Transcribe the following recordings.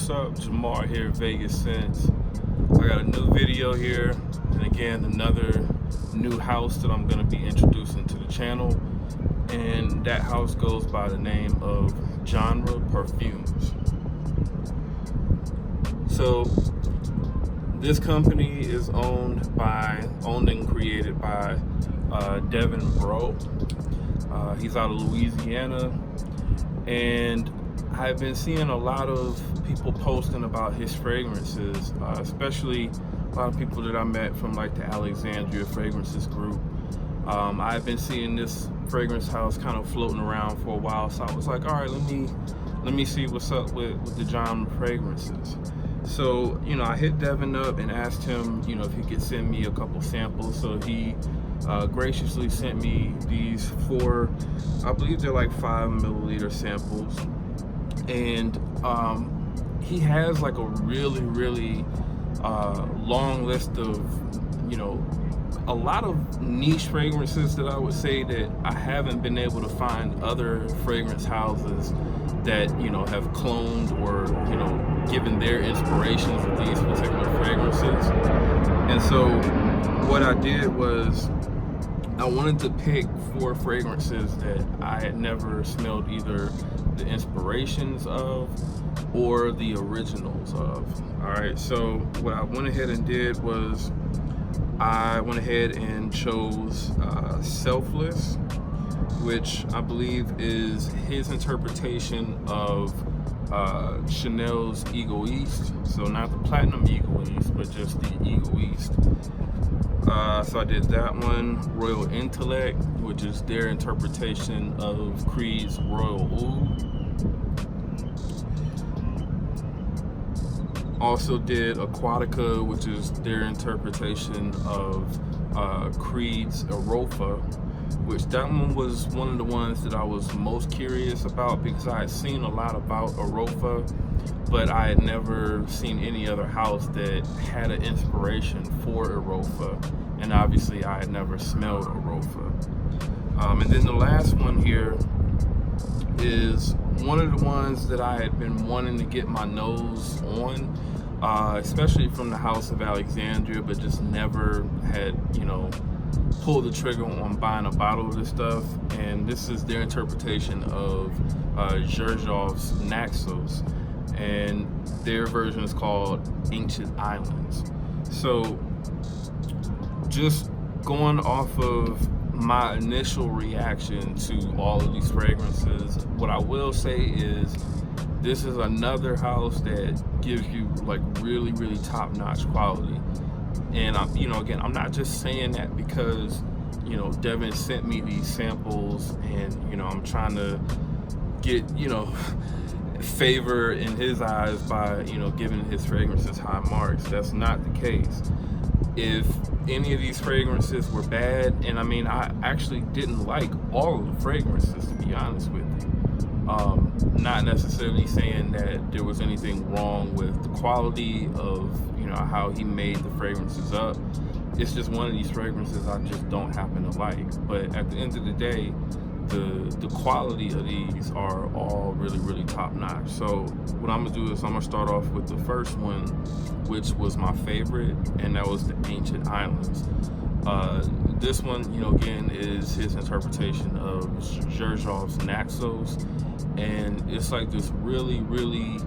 What's up? Jamar here, Vegas Sense. I got a new video here, and again, another new house that I'm going to be introducing to the channel. And that house goes by the name of Genre Parfums. So, this company is owned and created by Devin Breaux. He's out of Louisiana, and I've been seeing a lot of people posting about his fragrances, especially a lot of people that I met from like the Alexandria Fragrances group. I've been seeing this fragrance house kind of floating around for a while, so I was like, all right, let me see what's up with the Genre fragrances. So, I hit Devin up and asked him, if he could send me a couple samples. So he graciously sent me these 4, I believe they're like 5 milliliter samples. And he has like a really long list of, a lot of niche fragrances that I would say that I haven't been able to find other fragrance houses that, have cloned or, given their inspirations of these particular fragrances. And so what I did was I wanted to pick 4 fragrances that I had never smelled either the inspirations of or the originals of. All right, so what I went ahead and did was I went ahead and chose Selfless, which I believe is his interpretation of Chanel's Egoist. So not the Platinum Egoist, but just the Egoist. So I did that one. Royal Intellect, which is their interpretation of Creed's Royal Oud. Also did Aquatica, which is their interpretation of Creed's Arofa, which that one was one of the ones that I was most curious about because I had seen a lot about Arofa, but I had never seen any other house that had an inspiration for Arofa, and obviously I had never smelled Arofa. And then the last one here is one of the ones that I had been wanting to get my nose on, especially from the House of Alexandria, but just never had, pulled the trigger on buying a bottle of this stuff. And this is their interpretation of Xerjoff's Naxos, and their version is called Ancient Islands. So just going off of my initial reaction to all of these fragrances, what I will say is this is another house that gives you like really top-notch quality. And again, I'm not just saying that because Devin sent me these samples and I'm trying to get favor in his eyes by giving his fragrances high marks. That's not the case. If any of these fragrances were bad, and I actually didn't like all of the fragrances, to be honest with you. Not necessarily saying that there was anything wrong with the quality of how he made the fragrances up. It's just one of these fragrances I just don't happen to like. But at the end of the day, the quality of these are all really top notch. So what I'm gonna do is I'm gonna start off with the first one, which was my favorite, and that was the Ancient Islands. This one, again, is his interpretation of Xerjoff's Naxos, and it's like this really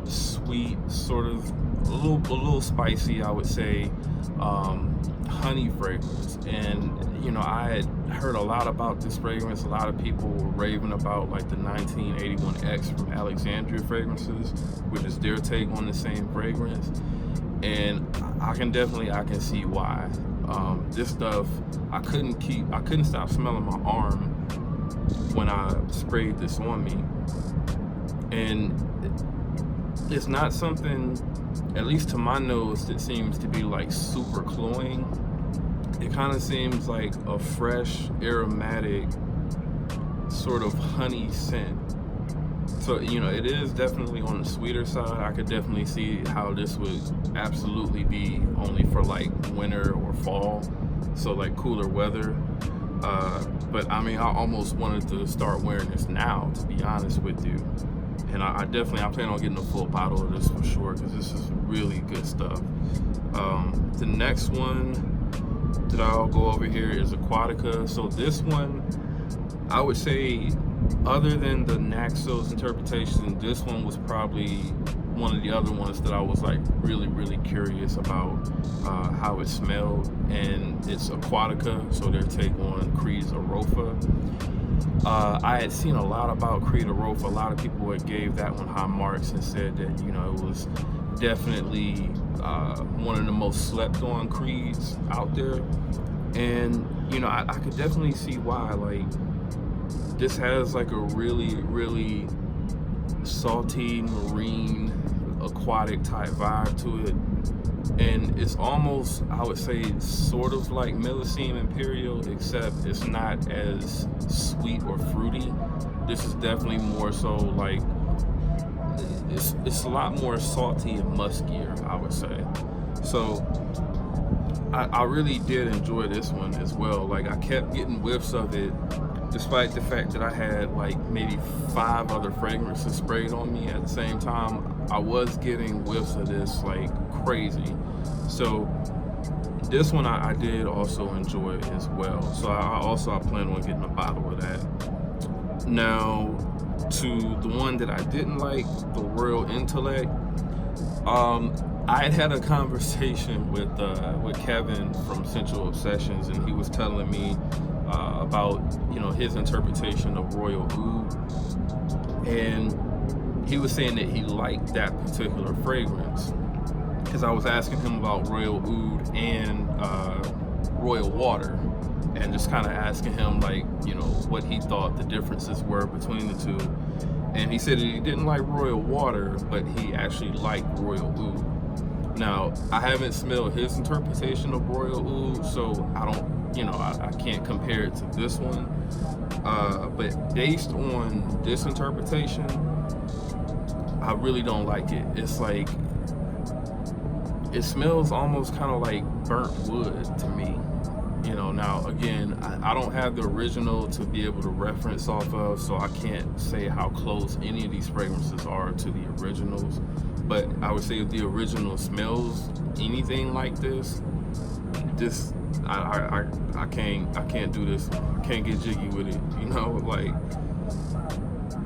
sweet, sort of a little spicy, I would say, honey fragrance. And I had heard a lot about this fragrance. A lot of people were raving about like the 1981X from Alexandria Fragrances, which is their take on the same fragrance. And I can see why. This stuff, I couldn't stop smelling my arm when I sprayed this on me. And it's not something, at least to my nose, that seems to be like super cloying. It kind of seems like a fresh, aromatic, sort of honey scent. So, it is definitely on the sweeter side. I could definitely see how this would absolutely be only for like winter or fall, so like cooler weather. But I almost wanted to start wearing this now, to be honest with you. And And I plan on getting a full bottle of this for sure, because this is really good stuff. The next one that I'll go over here is Aquatica. So this one, I would say, other than the Naxos interpretation, this one was probably one of the other ones that I was like really curious about how it smelled. And it's Aquatica, so their take on Creed's Arofa. I had seen a lot about Creed Arofa. A lot of people had gave that one high marks and said that, you know, it was definitely one of the most slept on Creeds out there. And, you know, I could definitely see why. Like, this has like a really salty, marine, aquatic type vibe to it. And it's almost, I would say, sort of like Millesime Imperial, except it's not as sweet or fruity. This is definitely more so like, it's a lot more salty and muskier, I would say. So I really did enjoy this one as well. Like, I kept getting whiffs of it, despite the fact that I had like maybe 5 other fragrances sprayed on me at the same time. I was getting whiffs of this like crazy. So this one I did also enjoy as well. So I plan on getting a bottle of that. Now, to the one that I didn't like, the Royal Intellect, I had a conversation with Kevin from Central Obsessions, and he was telling me about, you know, his interpretation of Royal Oud, and he was saying that he liked that particular fragrance, because I was asking him about Royal Oud and Royal Water, and just kind of asking him, like, you know, what he thought the differences were between the two. And he said that he didn't like Royal Water, but he actually liked Royal Oud. Now, I haven't smelled his interpretation of Royal Oud, so I don't, you know, I can't compare it to this one. But based on this interpretation, I really don't like it. It's like, it smells almost kind of like burnt wood to me. You know, now again, I don't have the original to be able to reference off of, so I can't say how close any of these fragrances are to the originals. But I would say if the original smells anything like this, I can't do this. I can't get jiggy with it. You know, like,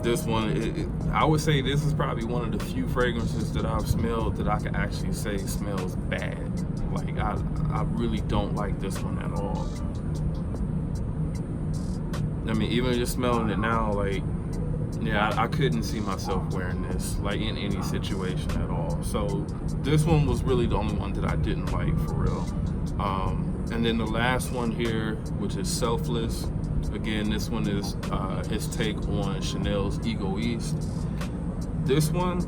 this one, I would say this is probably one of the few fragrances that I've smelled that I could actually say smells bad. Like, I really don't like this one at all. I mean, even just smelling it now, like, yeah, I couldn't see myself wearing this, like, in any situation at all. So this one was really the only one that I didn't like, for real. And then the last one here, which is Selfless. Again, this one is his take on Chanel's Egoist. This one,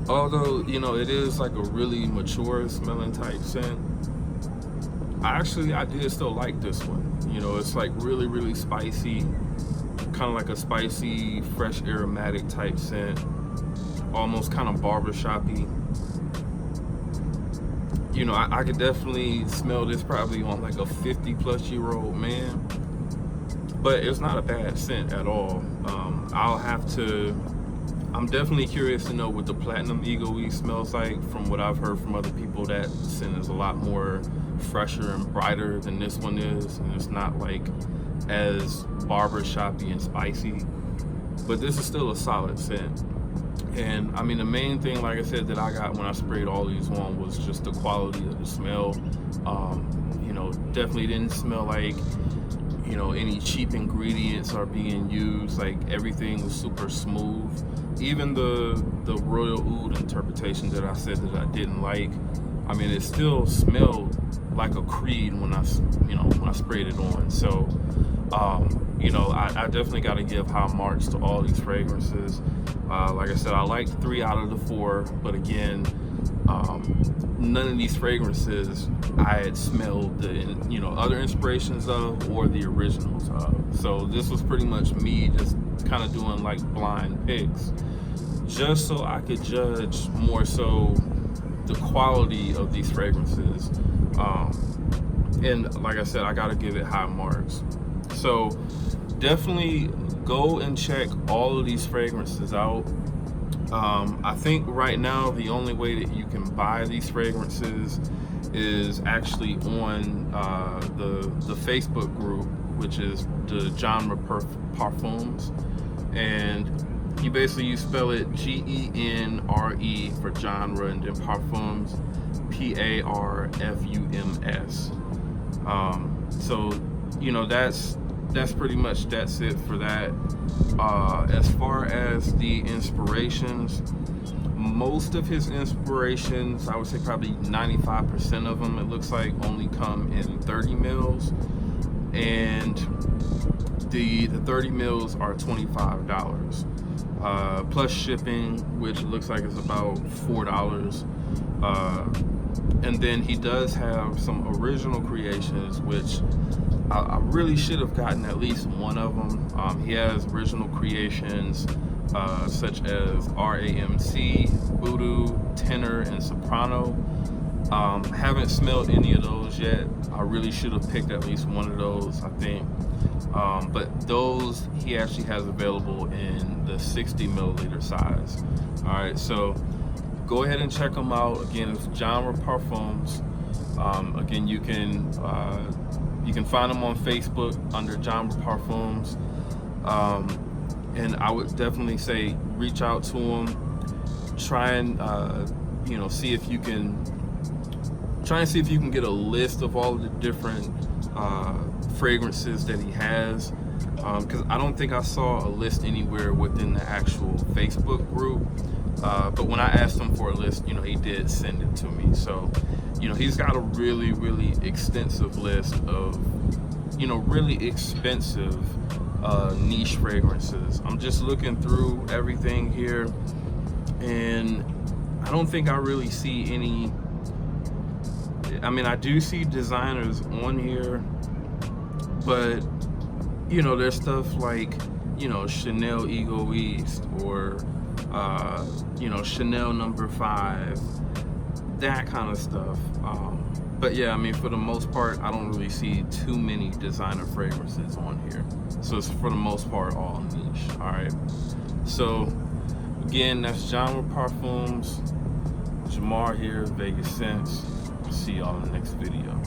although, you know, it is like a really mature smelling type scent, I did still like this one. You know, it's like really spicy, kind of like a spicy, fresh aromatic type scent, almost kind of barbershoppy. You know, I could definitely smell this probably on like a 50-plus-year-old man, but it's not a bad scent at all. I'm definitely curious to know what the Platinum Egoist smells like. From what I've heard from other people, that scent is a lot more fresher and brighter than this one is, and it's not like as barbershoppy and spicy, but this is still a solid scent. And I mean, the main thing, like I said, that I got when I sprayed all these on was just the quality of the smell. You know, definitely didn't smell like, you know, any cheap ingredients are being used. Like, everything was super smooth. Even the Royal Oud interpretation that I said that I didn't like, I mean, it still smelled like a Creed when I sprayed it on. So, you know, I definitely got to give high marks to all these fragrances. Like I said, I liked 3 out of the 4, but again, none of these fragrances I had smelled the, you know, other inspirations of or the originals of. So this was pretty much me just kind of doing like blind picks, just so I could judge more so the quality of these fragrances. And like I said, I gotta give it high marks. So definitely go and check all of these fragrances out. I think right now the only way that you can buy these fragrances is actually on the Facebook group, which is the genre Parfums, and you spell it GENRE for genre, and then Parfums PARFUMS. So that's pretty much it for that. As far as the inspirations, most of his inspirations, I would say probably 95% of them, it looks like, only come in 30 mils, and the 30 mils are $25 plus shipping, which looks like it's about $4. And then he does have some original creations, which I really should have gotten at least one of them. He has original creations such as RAMC, Voodoo, Tenor, and Soprano. Haven't smelled any of those yet. I really should have picked at least one of those, I think. But those he actually has available in the 60 milliliter size. All right, so go ahead and check them out. Again, it's Genre Parfums. Again, you can find them on Facebook under Genre Parfums. And I would definitely say reach out to him. Try and see if you can get a list of all of the different fragrances that he has, because I don't think I saw a list anywhere within the actual Facebook group. But when I asked him for a list, he did send it to me. So, he's got a really, really extensive list of, really expensive niche fragrances. I'm just looking through everything here, and I don't think I really see any. I mean, I do see designers on here, but there's stuff like Chanel Egoiste, or Chanel No. 5, that kind of stuff. But yeah, I mean, for the most part, I don't really see too many designer fragrances on here. So it's for the most part all niche. All right. So again, that's Genre Parfums. Jamar here, Vegas Sense. See y'all in the next video.